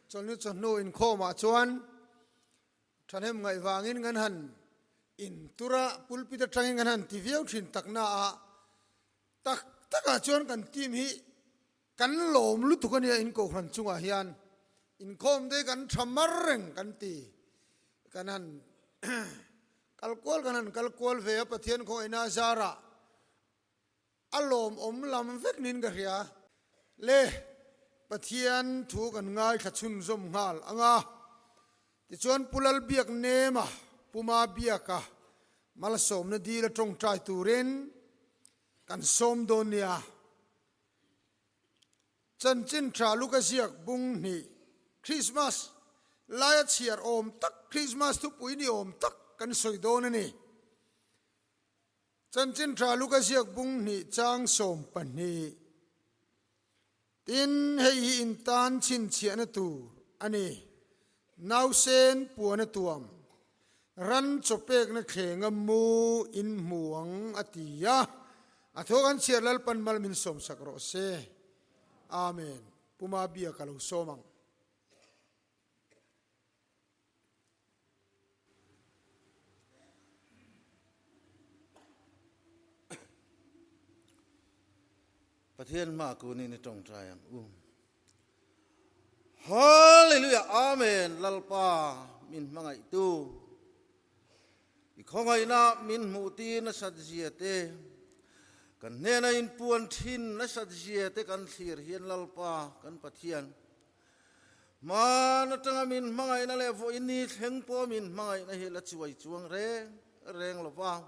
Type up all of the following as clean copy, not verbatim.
chọn nu chọn nu in kho mà chuan than hem ngai wangin gan han in tura pulpita tangin gan han ti viau thin takna a tak taka chuan kan tim hi kan lom lu tukania in ko hran chunga hian in khom de kan thamar reng kan ti kan han kalkol ve pathian kho ina zara alom lam vek nin ga ria le pathian thu kan ngai thachun zom ngal anga ti chuan pulal biak nema puma biaka mal som na di la tong trai turin kan som donia chan chin tra luka siak bung ni Christmas laya chiar om tak Christmas tu pui ni om tak kan soi don ani chan chin tra luka siak bung ni chang som pan ni tin hei in tan chin chiana tu ani nau sen puana tuam ran chopek na khenga mu in muang atia athokan chiarlal panmal min som sakro se amen puma bia kalau somang Pathian ma ku ni tong trayang hallelujah amen lalpa min mangai tu ikhongai na min muti na sadjiate kan nena in puan thin na sadjiate kan thir hian lalpa kan pathian man atanga min mangai na levo ini thengpo min mangai na hela chuai chuang reng lova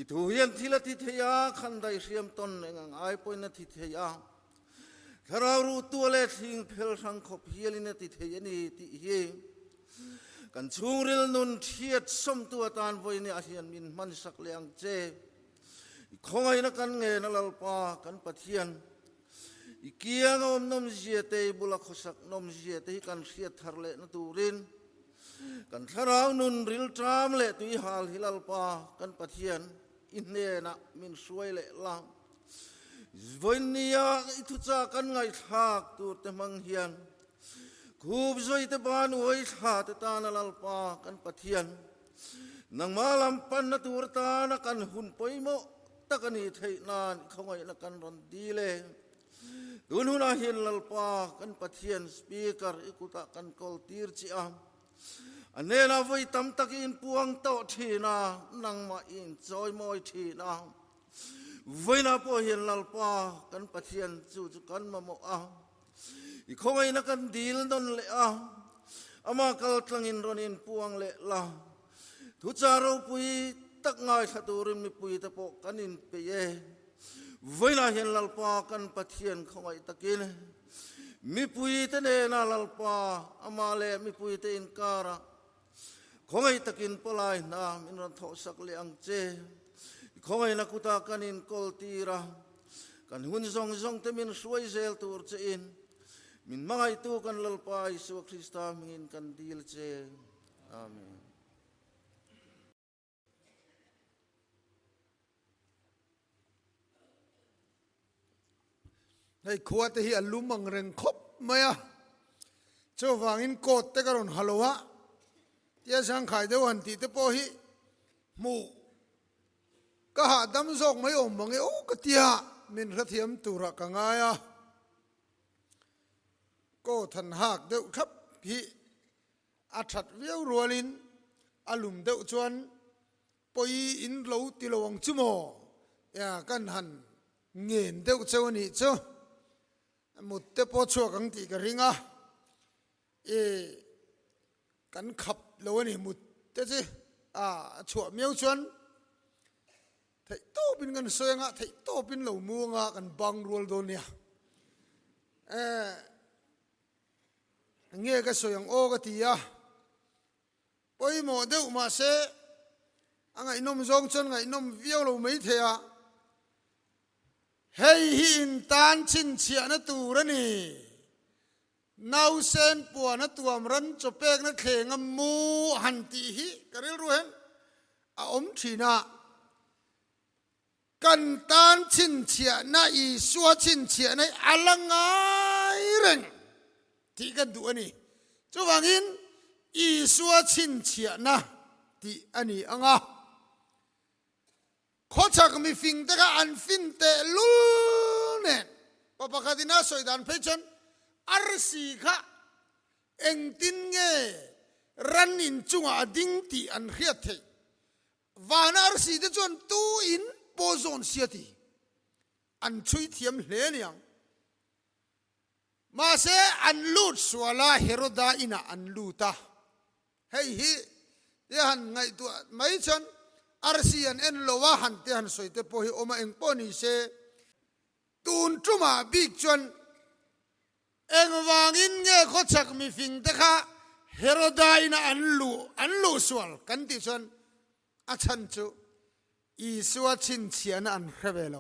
itu hian thila ti theya khandai siam ton engang ai poina ti theya khararu tuale thing phel sang khop hialina ti theya ni ti hi kan chungril nun thiat som tu atan voini a hian min man sak leang che khongai na kan nge na lalpa kan pathian ikiang om nom jiate bula khosak nom jiate kan sia tharle na turin kan tharau nun ril tram le tu hal hilalpa kan pathian inne na min suai le lang voinia itu cha kan ngai thak tu te mang hian khub zoi te ban oi tha te ta na lalpa kan pathian nang malam pan na tur ta na kan hun poimo takani thei nan khongai na kan ron dile dun huna hin lalpa kan pathian speaker ikuta kan kol tir chi am anena voi tam takin puang to thina nang ma in choi moi thina voina po hian lalpa kan pathian chu kan ma mo a i khongai na kan dil don le a ama kal tlangin ronin puang le la thu charo pui tak ngai thaturim mi pui ta po kanin pe ye voina hian lalpa kan pathian khongai takin mi pui te ne na lalpa ama le mi pui te in kara khongai takin polai na min ran tho sak le ang che khongai na kuta kanin kol tira kan hun zong te min suai zel tur che in min mangai tu kan lalpa Isu Krista mingin kan dil che amen hei khuat hi alumang reng khop maya cho wangin kot te karon halowa tia sang khai deuh han ti te po hi mu ka ha dam zok mai om mangi o ka tia min rathiam tura ka ngaya ko than hak deuh khap hi a that viau rualin alum deuh chuan poi in lo ti lowang chumo ya kan han ngen deuh chawni chu một tế po chua căng tị cái ringa cắn khập lâu này một tế chứ chua miêu chuan thấy to bin gần xoay ngã thấy to bin lâu mua ngã gần băng ruột đồ nè nghe cái xoay ô cái tì bôi mò đeo mà sẽ ngày nôm rong chân ngày nôm viêu lâu mấy thế hei hin tan chin chia na tu ra ni nau sen pua na tuam ran chopek na khengam mu han ti hi karil ruhen a om thina kan tan chin chia na i suwa chin chia na alangai reng ที่กันดูนี่จูวังอินอีสัวชินเชียนะที่อันนี้อ่ะขอชักมีฟิงแต่ก็อันฟินเตลุเนี่ยปะปะคดีน่าสวยดันเพชรอาร์ซีค่ะเอ็งตินเงรันอินจุงอาดิ้งตีอันเฮียเทวานอาร์ซีจะจวนตูอินโปโซนเสียทีอันช่วยเทียมเลี้ยงยังมาเสอันลูดสวลาเฮโรดาอินะอันลูตาเฮ้ยเดี๋ยวหันไงตัวไม่ฉันอาร์ซีอันเอ็นโลวาหันเดี๋ยวหันสวยแต่พอเฮอมาเอ็งปอนี่เสตูนจุมาบิ๊กจวนเอ็งวางอินเงี้ยเขาชักมีฟิงแต่ค่ะเฮโรดาอินะอันลูสวลกันที่จวนอาชันจูอีสวชินเชียนอันเฮเวโล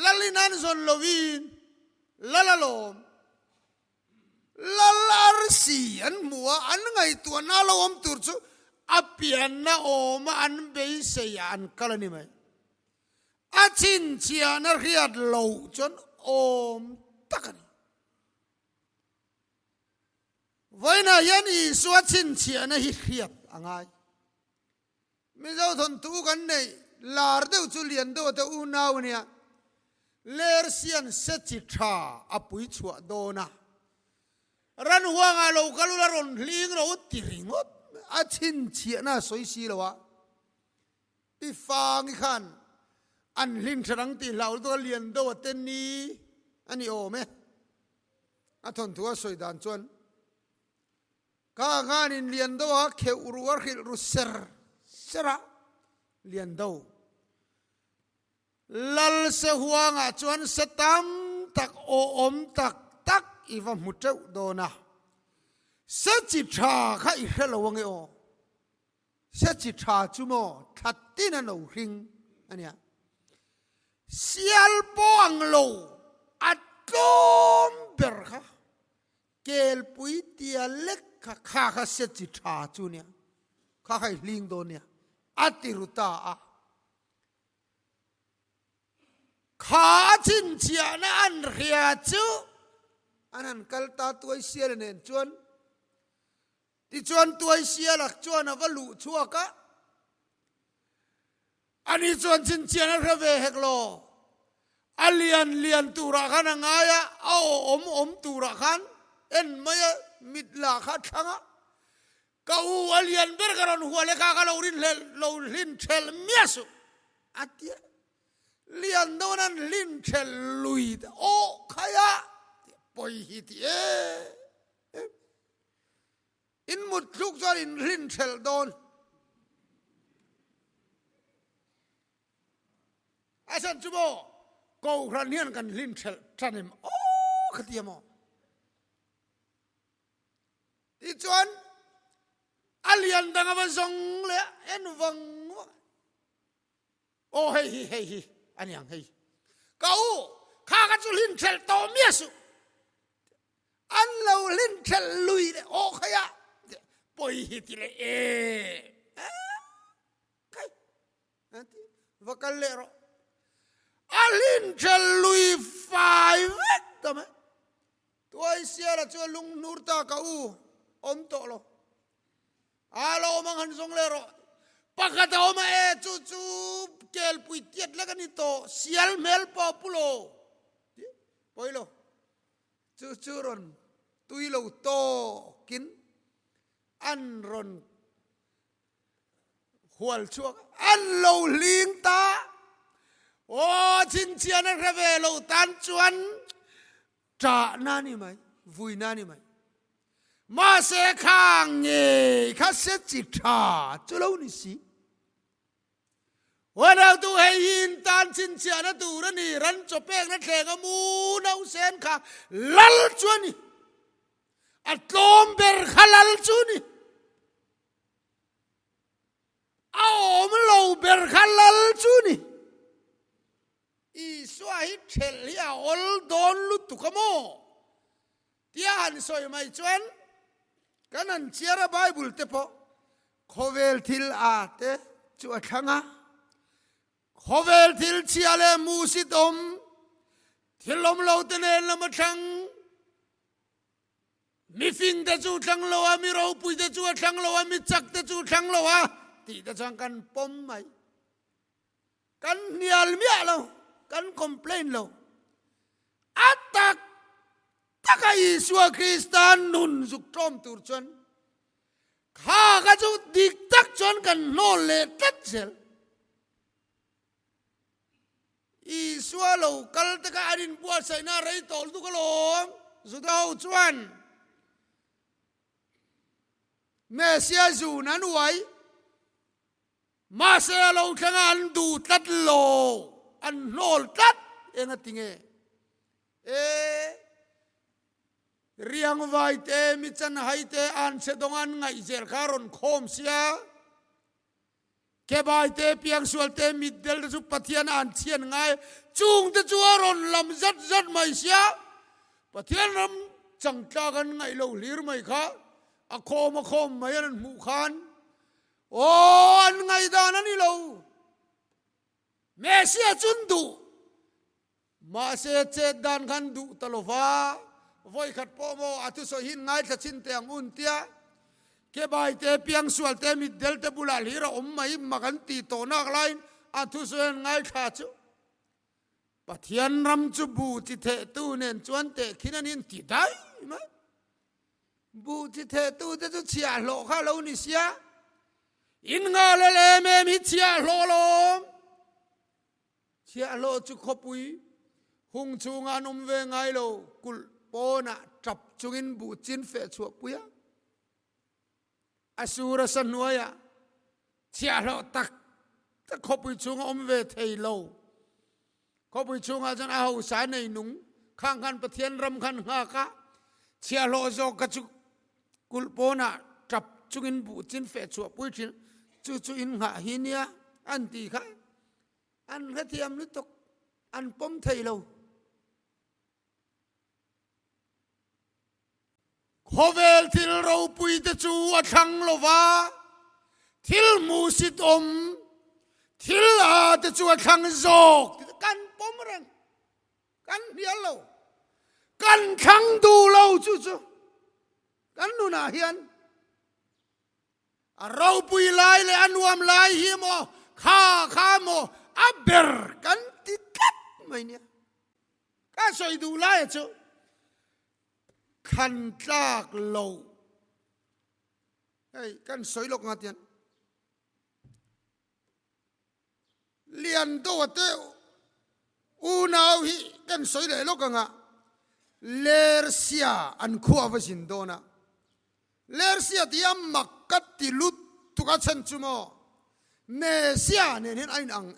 ลลินันซอนโลวินลลาโลมลลาร์ซีอันมัวอันไงตัวน่าโลมตุรจูอภิอันน่าโอมาอันเบย์เสียอันกัลนี่ไหมอาชินเชียนเรียดโลจนโอมตักนี่วันนั้นยันอีสวชินเชียนฮิเรียดอ่างไงไม่เจ้าทนทุกันเนี่ยลาร์เดวจุเลียนเดวแต่อุณาวเนี่ยเลร์เซียนเซจิตราอปุยชัวโดนะรันหัวงาโลกาลุลารอนลิงเราติริงดอาชินเชียน่าสวยสีละวะปีฟังอีขันอันลินฉลังตีเราตัวเลียนโดเตนีอันนี้โอไหมอาทนทัวสวยดานจวนก้างานินเลียนโดฮะเขวรัวขิลรุเซร์เซระเลียนโดลัลเสหัวงาจวนสตัมตักโออมตักอีวมุดเจ้าโดนะเสจิตราข้าอีเฮลวังเอโอเสจิตราจุโมทัดตินันโอริงอันเนี้ยเสียลปองโลอัดลมเบอร์ค่ะเกลปุยเตียเล็กข้าเสจิตราจุเนี่ยข้าให้ลิงโดเนี่ยอัติรุตาอะข้าจินเชียนอันเรียจูอันนั้นกัลตาตัวเสียเนี่ยจวนที่จวนตัวเสียหลักจวนว่าลุชัวกะอันนี้จวนจินเชียนเรเวเฮกโลอันเลียนตูระขันงายะเอาอมตูระขันเอ็นไม่มิดลาขัดขังะก็อันเลียนเบอร์กันหัวเล็กก็เราลินเทลเมียสุอัดเดียเลียนโดนันลินเทลลุยโอขยะปอยฮิตอินมุดลุกจออินลินเทลโดนอาจารย์จุโบกูครันเนียนกันลินเทลท่านเอ็มโอ้ขดีมอที่จวนอาเลียนดังว่าซงเลยเอ็นวังโอ้เฮ้ยอันยังเฮ้ยกูข้าก็จะลินเทลโตเมียสุอันเราลินเทลลุยเลยโอ้ขยะปอยฮิตเลยใครนั่นที่ว่ากันเลยรออันลินเทลลุยไฟเวกทำไมตัวเสียละชัวลุงนูร์ตากูอมโตโลอาโลมังหันส่งเลยรอปากกาตาอมาจูเกลปุยเตียดแล้วกันนี่โตเสียลเมลปอปุโลปอยโลจูรอนตุยโลโตกินอันรอนหัวชัวอันโลลิงตาโอ้ชินเชียนเรเวโลตันจวนจ่านานี่ไหมวุยนานี่ไหมมาเสคางเงข้าเสจิตาจุลนิสิวันเราตัวให้ยินตันชินเชียนตัวนั่นนี่รันจบเองนั่นแข่งมูนเอาเซนข้าลัลจวนนี่อัตโลมเบอร์ข้าลัลจวนนี่เอามโลเบอร์ข้าลัลจวนนี่อีสวาฮิเทลียอลโดนลุตุขโมที่หันสอยไม่จวนกันนั่นเชื่อไบเบิลเตปโคเวลทิลอาเตจวดขังะโคเวลทิลเชียเลมู มูสิตอมที่ลมเราเตนเนลมาชัง phình ta chu thăng lâu à mi rau pui ta chu thăng lâu à mi chắc ta chu thăng lâu à thì ta chẳng cần pom mày cần nial mía lâu cần complain lâu atak takai Yeshua Kristan nun zuk trom tur chuan kha ka chu dik tak chuan kan no le tat sel Yeshua lo kal ta ka arin bua sai na rei tol tu ka lom zu dau chuan Mesia zu nan wai ma se lo thang an du tat lo an nol tat enga tinge riang vai te mi chan hai te an se dongan ngai zel kharon khom sia ke bai te piang sual te mi del su pathian an chian ngai chung te chuaron lam zat zat mai sia pathian ram chang ta gan ngai lo lir mai kha a khom mai an mu khan o an ngai dan ani lo Mesia chun du ma se che dan khan du talova voi khat po mo atu so hin ngai tha chin te ang un tia ke bai te piang sual te mi del te bulal hira mai magan ti to nak lain atu so ngai kha chu pathian ram chu bu chi the tu nen chuan te khinanin ti dai ma bu chi the tu te chu chia lo kha lo ni sia in nga le me mi chia lo chia lo chu khopui hung chung anum ve ngai lo kul pona trap chungin bu chin fe chu puya asura sanwaya chia lo tak ta khopui chung om ve thei lo khopui chung a jan a ho sa nei nung khang khan pathian ram khan nga ka chia lo zo ka chu kul pona trap chungin bu chin fe chu pui chin chu in nga hinia an ti kha an ga thiam lu tok an pom thei lo Hovel til rau pui te chu a thang lova til musit til a te chu a thang zok kan pom rang kan hial lo kan thang du lo chu kan nu na hian a rau pui lai le anuam lai hi mo kha mo a ber kan ti tat mai nia ka soi du lai chu khăn trạc lầu căn soi lộc ngạt tiền liền đâu thế u nào hi căn soi để lộc ngạ Lersia an khua với xin đô na Lersia thì am mặc cắt thì lút tu cá chân chú mò Mesia nên hiện anh ăn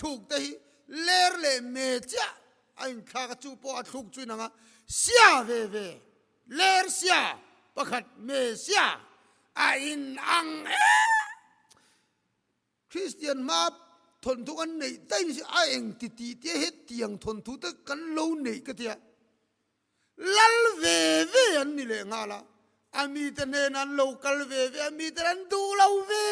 thuộc đây Ler le Mesia anh khá chú po thuộc chú nanga sia ve Lersia pakhat Mesia a in ang Christian ma thon thu an nei tai ni a eng ti te het tiang thon thu te kan lo nei ka tia lal ve an ni le ngala ami te ne nan local ve ami te an du lo ve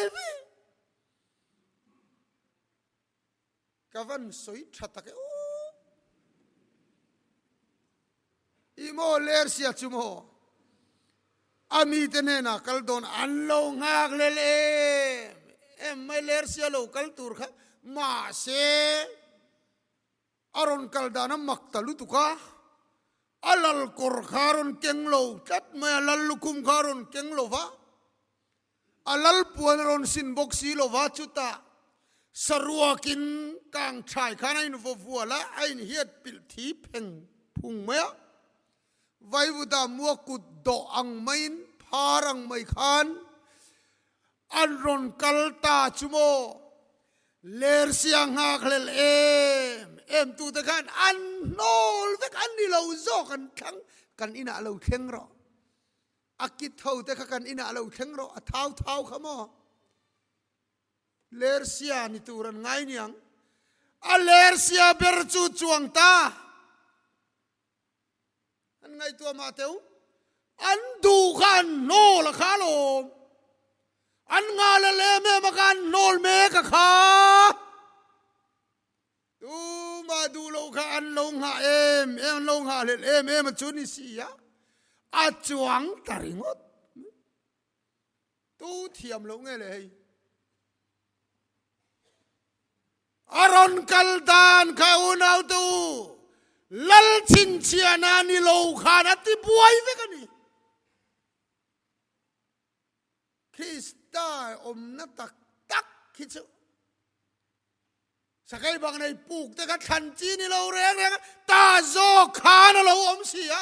kavan soi thata ke imo Lersia chumo ami tene na kaldon anlo ngak lele mai Lersia lo kal tur kha ma se aron kaldana maktalu tuka alal kor kharon kenglo chat ma alal lukum kharon kenglo va alal puanron sin boxi lo va chuta saruakin kang thai khanain vo vuala ain hiat pil thi pheng phung ma vai vuda mua kut do ang main parang mai khan anron kalta chumo Lersia ngak lel em tu ta khan an nol vek an ni lo zo kan thang kan ina lo theng ro akit thau te kan ina lo theng ro a thau khamo Lersia ni turan ngai niang a Lersia ber chu chuang ta an ngai tua ma teu an du khan no la khalo an nga le me ma kan nol me ka kha tu ma du lo kha an lo nga em lo nga le em chu ni si ya a chuang taringot tu thiam lo nghe le aron kaldan ka unau tu lal chin chiana ni lo khana ti buai ve kani Krista na tak tak khichu sakai bang nei puk te ka than chi ni lo reng reng ta zo khana lo sia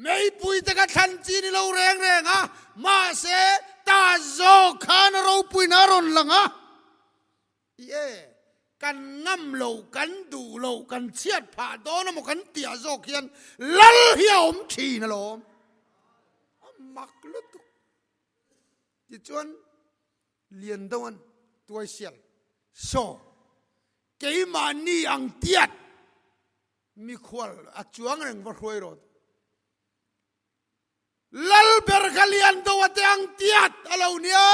mei pui te ka than chi ni lo reng reng ma se ta zo khana ro pui na ron langa ye kan ngam lo kan du lo kan chiat pha do na mo kan tia zo khian lal hi thi na lo mak lu tu ti chuan lian don tuai sial so ke mani ang tiat mi khwal a chuang reng va khoi ro lal ber kalian do ate ang tiat alo nia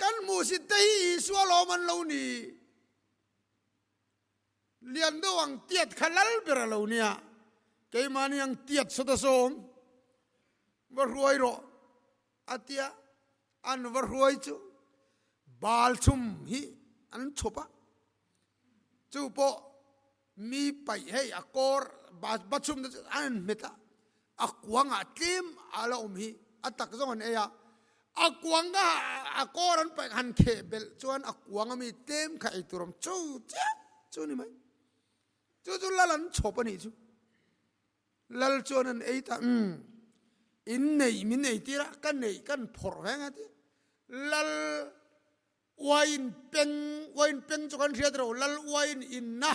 kan mu si tei swalo man lo ni lian do ang tiat khalal ber alo nia ke mani ang tiat so da som va khoi ro atia an va khoi chu bal chum hi an chopa chu po mi pai hey akor ba chum an meta akwanga tim ala hi atak zon eya akwanga akoran pa han khebel chuan akwanga mi tem khai turam chu cha chu ni mai chu lalan chopa ni chu lal chuan an eita in nei min nei tira kan nei kan phor hanga ti lal wain peng chu kan riat ro lal wain inna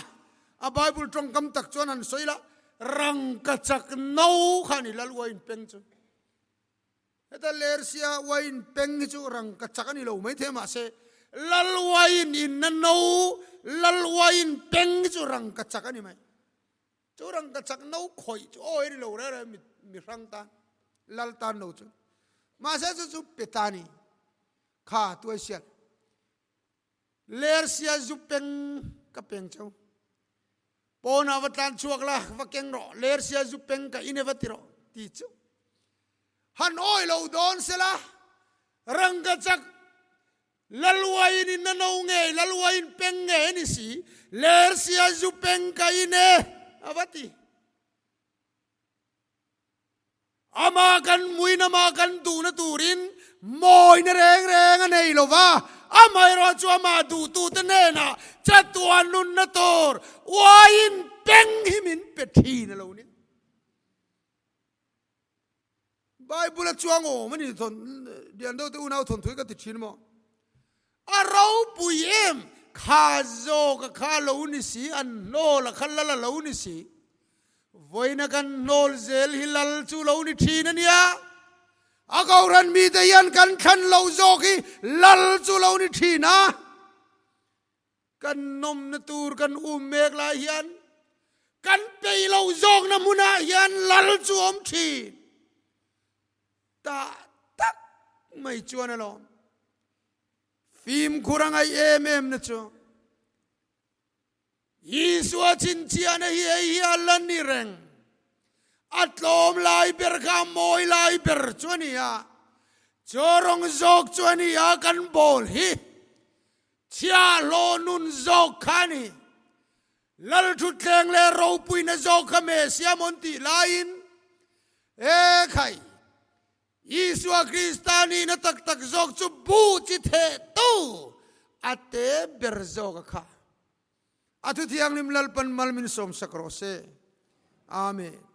a bible trong kam tak chuan an soila rang ka chak no khani lal wain peng chu eta lersia wain peng chu rang ka chak ani lo mai the ma se lal wain inna no lal wain peng chu rang ka chak ani mai chu rang ka chak no khoi chu oi ri lo ra mi rang ta lal ta no chu ma se chu petani kha tu sial lersia zu peng ka peng chau pona watan chuak la wakeng ro lersia zu peng ka inevatiro ti chu han oi lo don sela ranga chak lalwain in no nge lalwain peng nge ni si lersia zu peng ka ine avati ama kan muina ma kan tu na turin moi na reng anei lo wa amai ro chu ama du tu te ne na chatuan nun na tor wain peng himin pethi na lo ni bible chuang o mani thon dian do te unau thon thui ka ti thin mo a ro puiem kha zo ka kha lo ni si an no la khalla la lo ni si voina kan nol zel hilal chu lo ni thin ania agauran mi te yan kan khan lo zo ki lal chu lo ni thina kan nom na tur kan mek la hian kan pe lo zong na muna hian lal chu om thi ta tak mai chuan alo phim khurang ai em na chu Yisua chin chian hi alan ni reng atlom lai ber ka moi lai ber chuania chorong zok chuania kan bol hi chia lo nun zok khani lal thu tleng le ro pui na zok khame sia monti lain e khai Yisua Kristani na tak tak zok chu bu chi the tu ate ber zok kha atu thiang lim lal pan mal min som sakro se amen